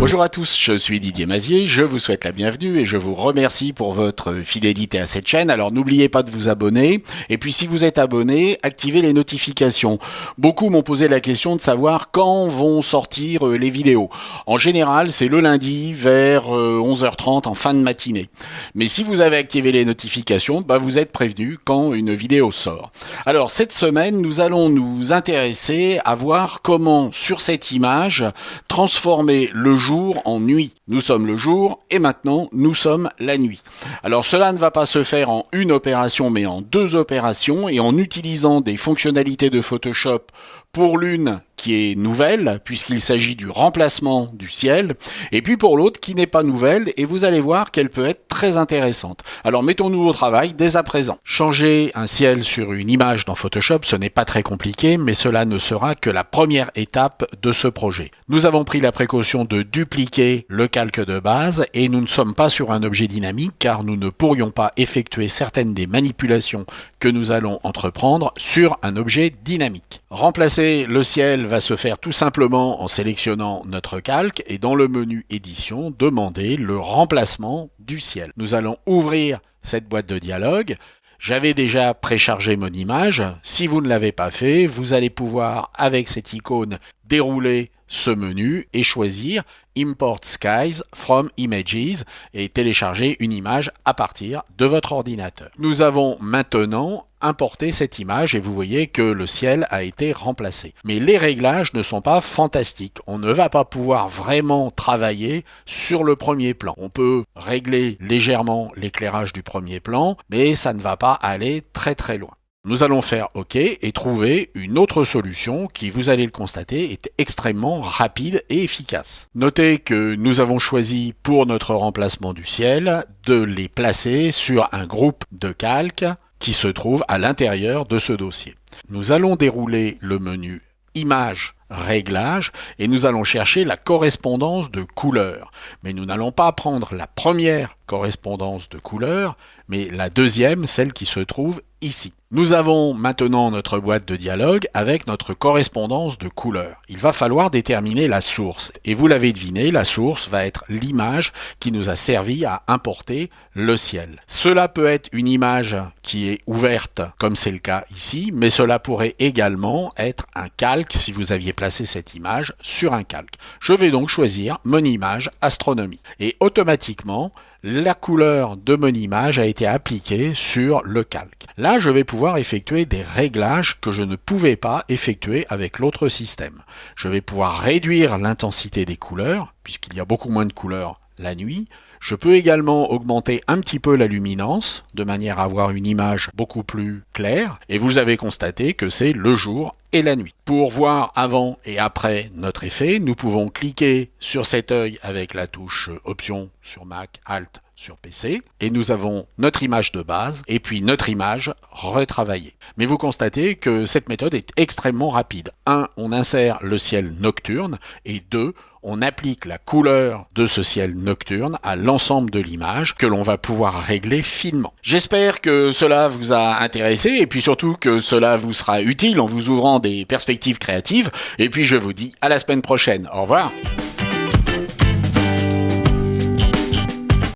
Bonjour à tous, je suis Didier Mazier, je vous souhaite la bienvenue et je vous remercie pour votre fidélité à cette chaîne. Alors n'oubliez pas de vous abonner et puis si vous êtes abonné, activez les notifications. Beaucoup m'ont posé la question de savoir quand vont sortir les vidéos. En général, c'est le lundi vers 11h30 en fin de matinée. Mais si vous avez activé les notifications, vous êtes prévenu quand une vidéo sort. Alors cette semaine, nous allons nous intéresser à voir comment sur cette image transformer le jour en nuit. Nous sommes le jour et maintenant nous sommes la nuit. Alors cela ne va pas se faire en une opération mais en deux opérations et en utilisant des fonctionnalités de Photoshop pour l'une qui est nouvelle, puisqu'il s'agit du remplacement du ciel, et puis pour l'autre qui n'est pas nouvelle, et vous allez voir qu'elle peut être très intéressante. Alors mettons-nous au travail dès à présent. Changer un ciel sur une image dans Photoshop, ce n'est pas très compliqué, mais cela ne sera que la première étape de ce projet. Nous avons pris la précaution de dupliquer le calque de base, et nous ne sommes pas sur un objet dynamique, car nous ne pourrions pas effectuer certaines des manipulations que nous allons entreprendre sur un objet dynamique. Remplacer le ciel va se faire tout simplement en sélectionnant notre calque et dans le menu édition, demander le remplacement du ciel. Nous allons ouvrir cette boîte de dialogue. J'avais déjà préchargé mon image. Si vous ne l'avez pas fait, vous allez pouvoir, avec cette icône, dérouler ce menu et choisir Import Skies from Images et télécharger une image à partir de votre ordinateur. Nous avons maintenant importé cette image et vous voyez que le ciel a été remplacé. Mais les réglages ne sont pas fantastiques. On ne va pas pouvoir vraiment travailler sur le premier plan. On peut régler légèrement l'éclairage du premier plan, mais ça ne va pas aller très très loin. Nous allons faire OK et trouver une autre solution qui, vous allez le constater, est extrêmement rapide et efficace. Notez que nous avons choisi pour notre remplacement du ciel de les placer sur un groupe de calques qui se trouve à l'intérieur de ce dossier. Nous allons dérouler le menu Images, Réglages et nous allons chercher la correspondance de couleurs. Mais nous n'allons pas prendre la première correspondance de couleurs, mais la deuxième, celle qui se trouve ici. Nous avons maintenant notre boîte de dialogue avec notre correspondance de couleurs. Il va falloir déterminer la source. Et vous l'avez deviné, la source va être l'image qui nous a servi à importer le ciel. Cela peut être une image qui est ouverte, comme c'est le cas ici, mais cela pourrait également être un calque si vous aviez placé cette image sur un calque. Je vais donc choisir mon image astronomie. Et automatiquement, la couleur de mon image a été appliquée sur le calque. Là, je vais pouvoir effectuer des réglages que je ne pouvais pas effectuer avec l'autre système. Je vais pouvoir réduire l'intensité des couleurs, puisqu'il y a beaucoup moins de couleurs la nuit. Je peux également augmenter un petit peu la luminance, de manière à avoir une image beaucoup plus claire. Et vous avez constaté que c'est le jour et la nuit. Pour voir avant et après notre effet, nous pouvons cliquer sur cet œil avec la touche Option sur Mac, Alt sur PC, et nous avons notre image de base, et puis notre image retravaillée. Mais vous constatez que cette méthode est extrêmement rapide. 1. On insère le ciel nocturne, et 2. On applique la couleur de ce ciel nocturne à l'ensemble de l'image que l'on va pouvoir régler finement. J'espère que cela vous a intéressé et puis surtout que cela vous sera utile en vous ouvrant des perspectives créatives. Et puis je vous dis à la semaine prochaine. Au revoir.